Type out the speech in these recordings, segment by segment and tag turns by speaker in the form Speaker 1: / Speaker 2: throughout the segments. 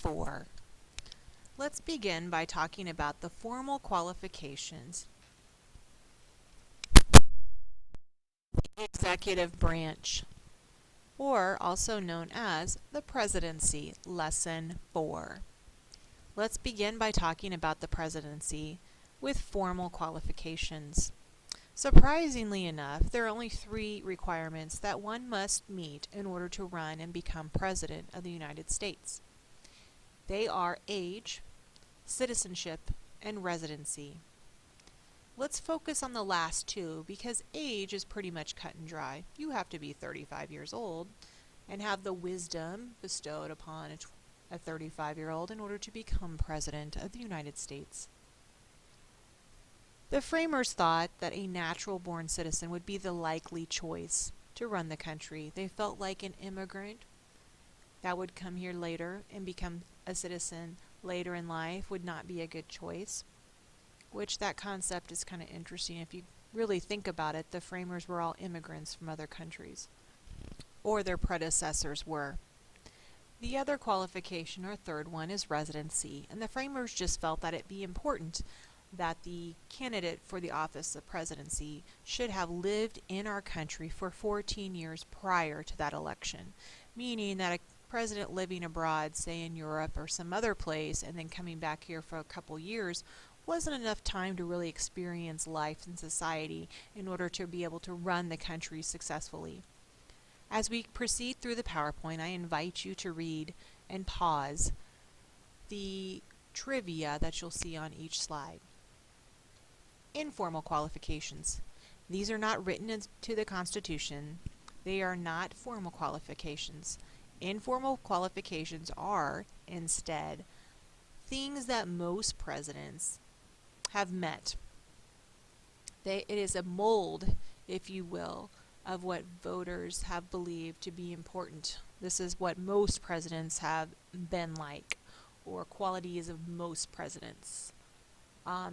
Speaker 1: 4. Let's begin by talking about the formal qualifications. Executive branch, or also known as the Presidency, Lesson 4. Let's begin by talking about the presidency with formal qualifications. Surprisingly enough, there are only 3 requirements that one must meet in order to run and become President of the United States. They are age, citizenship, and residency. Let's focus on the last 2 because age is pretty much cut and dry. You have to be 35 years old and have the wisdom bestowed upon a 35-year-old in order to become President of the United States. The framers thought that a natural-born citizen would be the likely choice to run the country. They felt like an immigrant that would come here later and become a citizen later in life would not be a good choice, which that concept is kind of interesting. If you really think about it, the framers were all immigrants from other countries, or their predecessors were. The other qualification, or third one, is residency, and the framers just felt that it be important that the candidate for the office of presidency should have lived in our country for 14 years prior to that election, meaning that a president living abroad, say in Europe or some other place, and then coming back here for a couple years wasn't enough time to really experience life and society in order to be able to run the country successfully. As we proceed through the PowerPoint, I invite you to read and pause the trivia that you'll see on each slide. Informal qualifications. These are not written into the Constitution. They are not formal qualifications. Informal qualifications are, instead, things that most presidents have met. It is a mold, if you will, of what voters have believed to be important. This is what most presidents have been like, or qualities of most presidents.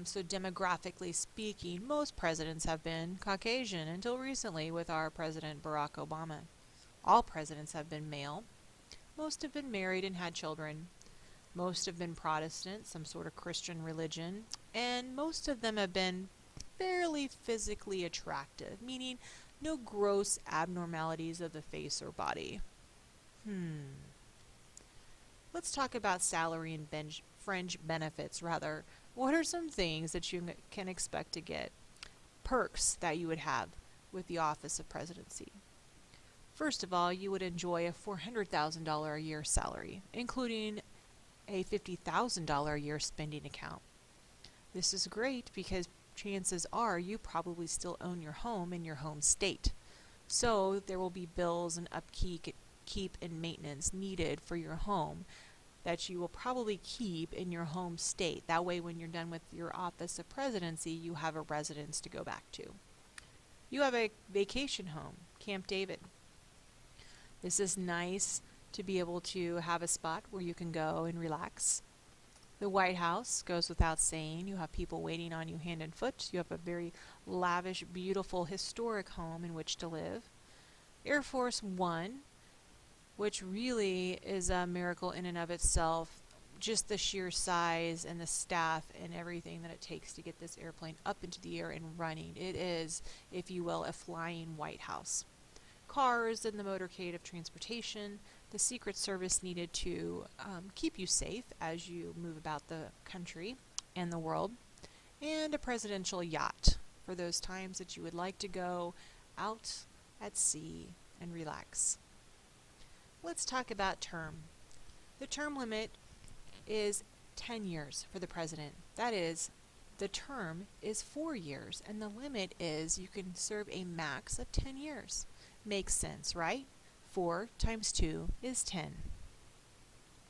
Speaker 1: So demographically speaking, most presidents have been Caucasian until recently with our President Barack Obama. All presidents have been male. Most have been married and had children. Most have been Protestant, some sort of Christian religion, and most of them have been fairly physically attractive, meaning no gross abnormalities of the face or body. Let's talk about salary and fringe benefits, rather. What are some things that you can expect to get? Perks that you would have with the office of presidency. First of all, you would enjoy a $400,000 a year salary, including a $50,000 a year spending account. This is great because chances are you probably still own your home in your home state. So there will be bills and upkeep and maintenance needed for your home that you will probably keep in your home state. That way when you're done with your office of presidency, you have a residence to go back to. You have a vacation home, Camp David. This is nice to be able to have a spot where you can go and relax. The White House goes without saying. You have people waiting on you hand and foot. You have a very lavish, beautiful, historic home in which to live. Air Force One, which really is a miracle in and of itself. Just the sheer size and the staff and everything that it takes to get this airplane up into the air and running. It is, if you will, a flying White House. Cars and the motorcade of transportation, the Secret Service needed to keep you safe as you move about the country and the world, and a presidential yacht for those times that you would like to go out at sea and relax. Let's talk about term. The term limit is 10 years for the president. That is, the term is 4 years, and the limit is you can serve a max of 10 years. Makes sense, right? 4 times 2 is 10.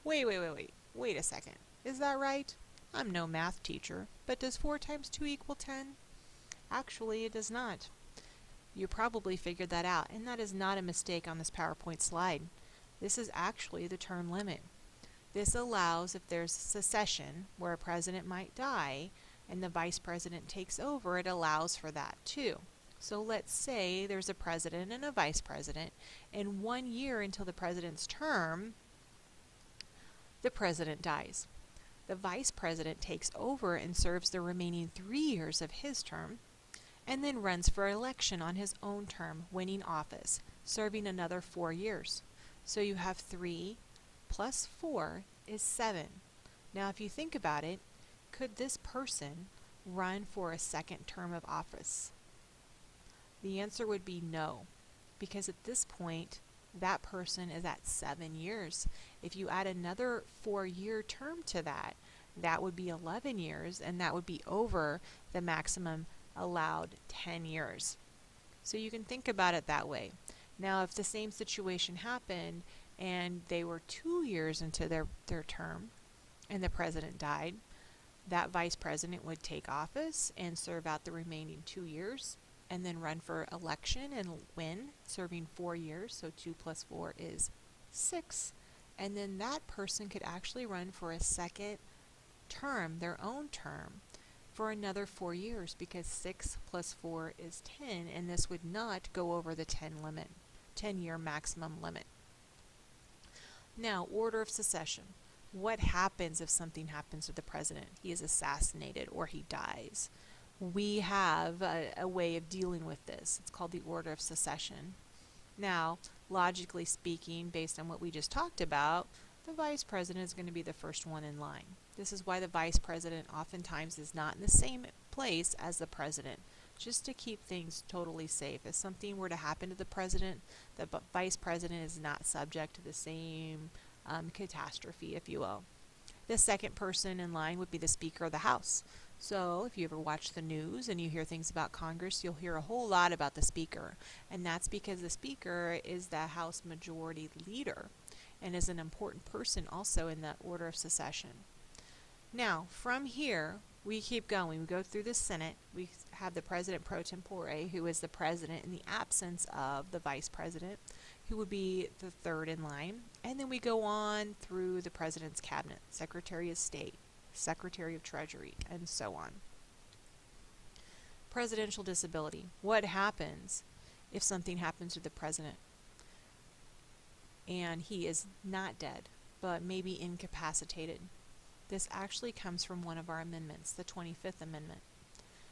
Speaker 1: Wait a second. Is that right? I'm no math teacher, but does 4 times 2 equal 10? Actually, it does not. You probably figured that out, and that is not a mistake on this PowerPoint slide. This is actually the term limit. This allows, if there's secession where a president might die and the vice president takes over, it allows for that too. So let's say there's a president and a vice president, and 1 year until the president's term, The president dies. The vice president takes over and serves the remaining 3 years of his term, and then runs for election on his own term, winning office, serving another 4 years. So you have 3 plus 4 is 7. Now, if you think about it, could this person run for a second term of office? The answer would be no, because at this point, that person is at 7 years. If you add another 4-year term to that, that would be 11 years, and that would be over the maximum allowed 10 years. So you can think about it that way. Now, if the same situation happened and they were 2 years into their term and the president died, that vice president would take office and serve out the remaining 2 years and then run for election and win, serving 4 years. So 2 plus 4 is 6. And then that person could actually run for a second term, their own term, for another 4 years, because 6 plus 4 is 10, and this would not go over the 10-year maximum limit. Now, order of succession. What happens if something happens to the president? He is assassinated or he dies. We have a way of dealing with this. It's called the order of succession. Now, logically speaking, based on what we just talked about, the vice president is going to be the first one in line. This is why the vice president oftentimes is not in the same place as the president, just to keep things totally safe. If something were to happen to the president, the vice president is not subject to the same catastrophe, if you will. The second person in line would be the Speaker of the House. So if you ever watch the news and you hear things about Congress, you'll hear a whole lot about the Speaker. And that's because the Speaker is the House Majority Leader and is an important person also in the order of succession. Now, from here, we keep going. We go through the Senate. We have the President pro tempore, who is the president in the absence of the vice president, who would be the third in line. And then we go on through the president's cabinet, Secretary of State, Secretary of Treasury, and so on. Presidential disability. What happens if something happens to the president and he is not dead, but maybe incapacitated? This actually comes from one of our amendments, the 25th Amendment.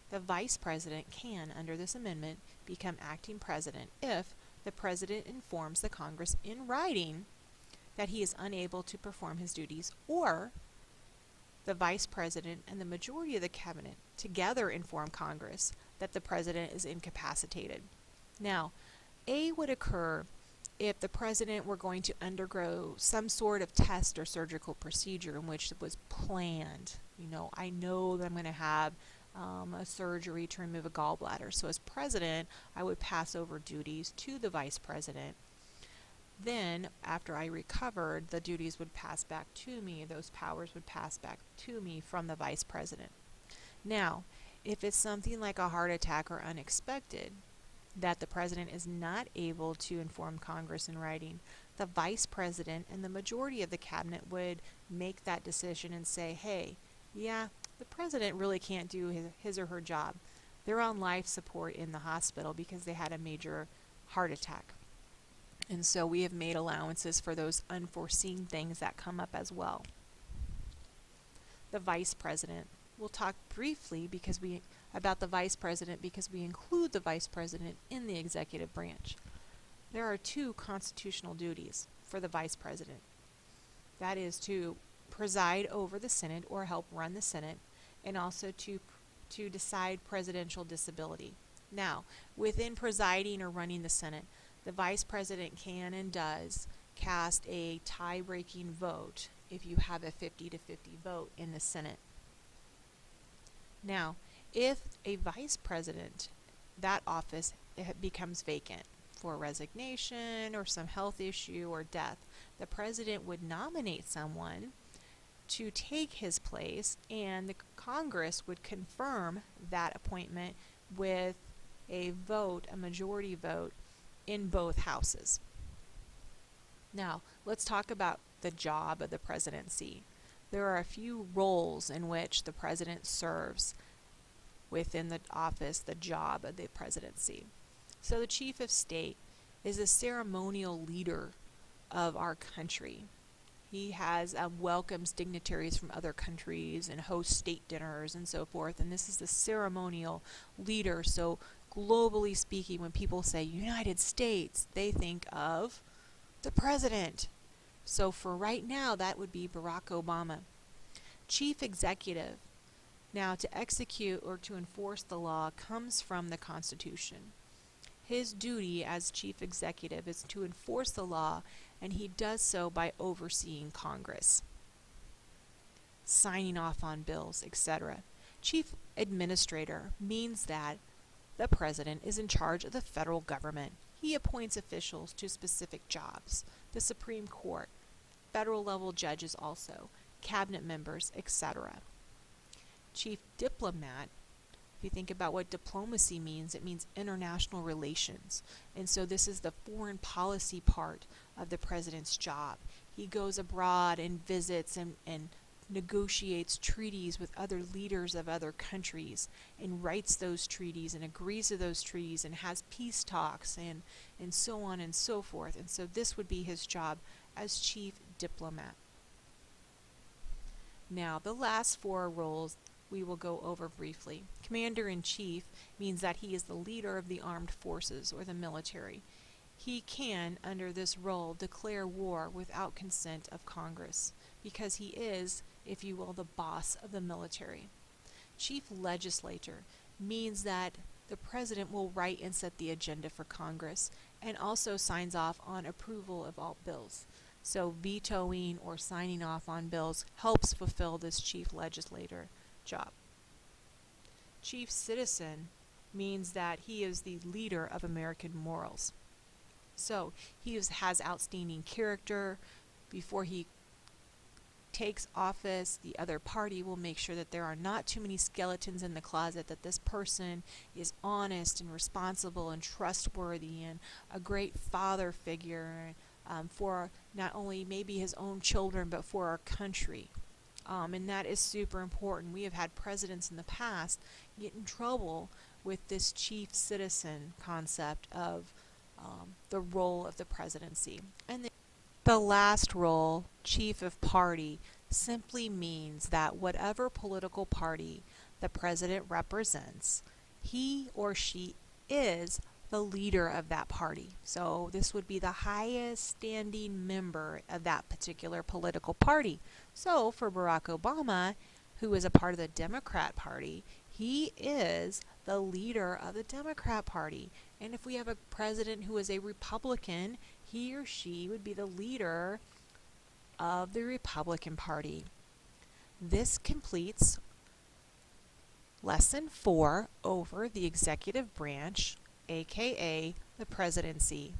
Speaker 1: The vice president can, under this amendment, become acting president if the president informs the Congress in writing that he is unable to perform his duties, or the vice president and the majority of the cabinet together inform Congress that the president is incapacitated. Now, A would occur if the president were going to undergo some sort of test or surgical procedure in which it was planned. I know that I'm going to have a surgery to remove a gallbladder. So as president, I would pass over duties to the vice president. Then, after I recovered, the duties would pass back to me. Those powers would pass back to me from the vice president. Now, if it's something like a heart attack or unexpected, that the president is not able to inform Congress in writing, the vice president and the majority of the cabinet would make that decision and say, hey, yeah, the president really can't do his or her job. They're on life support in the hospital because they had a major heart attack. And so we have made allowances for those unforeseen things that come up as well. The vice president. We'll talk briefly about the vice president because we include the vice president in the executive branch. There are 2 constitutional duties for the vice president. That is to preside over the Senate or help run the Senate, and also to decide presidential disability. Now, within presiding or running the Senate, the vice president can and does cast a tie-breaking vote if you have a 50-50 vote in the Senate. Now, if a vice president, that office becomes vacant for resignation or some health issue or death, the president would nominate someone to take his place, and the Congress would confirm that appointment with a vote, a majority vote, in both houses. Now, let's talk about the job of the presidency. There are a few roles in which the president serves within the office, the job of the presidency. So the chief of state is a ceremonial leader of our country. He has welcomes dignitaries from other countries and hosts state dinners and so forth. And this is the ceremonial leader. So globally speaking, when people say United States, they think of the president. So for right now, that would be Barack Obama. Chief executive. Now, to execute or to enforce the law comes from the Constitution. His duty as chief executive is to enforce the law, and he does so by overseeing Congress, signing off on bills, etc. Chief administrator means that the president is in charge of the federal government. He appoints officials to specific jobs, the Supreme Court, federal level judges also, cabinet members, etc. Chief diplomat, if you think about what diplomacy means, it means international relations. And so this is the foreign policy part of the president's job. He goes abroad and visits and negotiates treaties with other leaders of other countries and writes those treaties and agrees to those treaties and has peace talks and so on and so forth. And so this would be his job as chief diplomat. Now, the last four roles we will go over briefly. Commander-in-Chief means that he is the leader of the armed forces or the military. He can, under this role, declare war without consent of Congress because he is, if you will, the boss of the military. Chief Legislator means that the president will write and set the agenda for Congress and also signs off on approval of all bills. So vetoing or signing off on bills helps fulfill this chief legislator job. Chief citizen means that he is the leader of American morals. So he has outstanding character. Before he takes office, the other party will make sure that there are not too many skeletons in the closet, that this person is honest and responsible and trustworthy and a great father figure for not only maybe his own children but for our country. And that is super important. We have had presidents in the past get in trouble with this chief citizen concept of the role of the presidency. And the last role, chief of party, simply means that whatever political party the president represents, he or she is the leader of that party. So this would be the highest standing member of that particular political party. So for Barack Obama, who is a part of the Democrat Party, he is the leader of the Democrat Party. And if we have a president who is a Republican, he or she would be the leader of the Republican Party. This completes Lesson 4 over the executive branch, aka the presidency.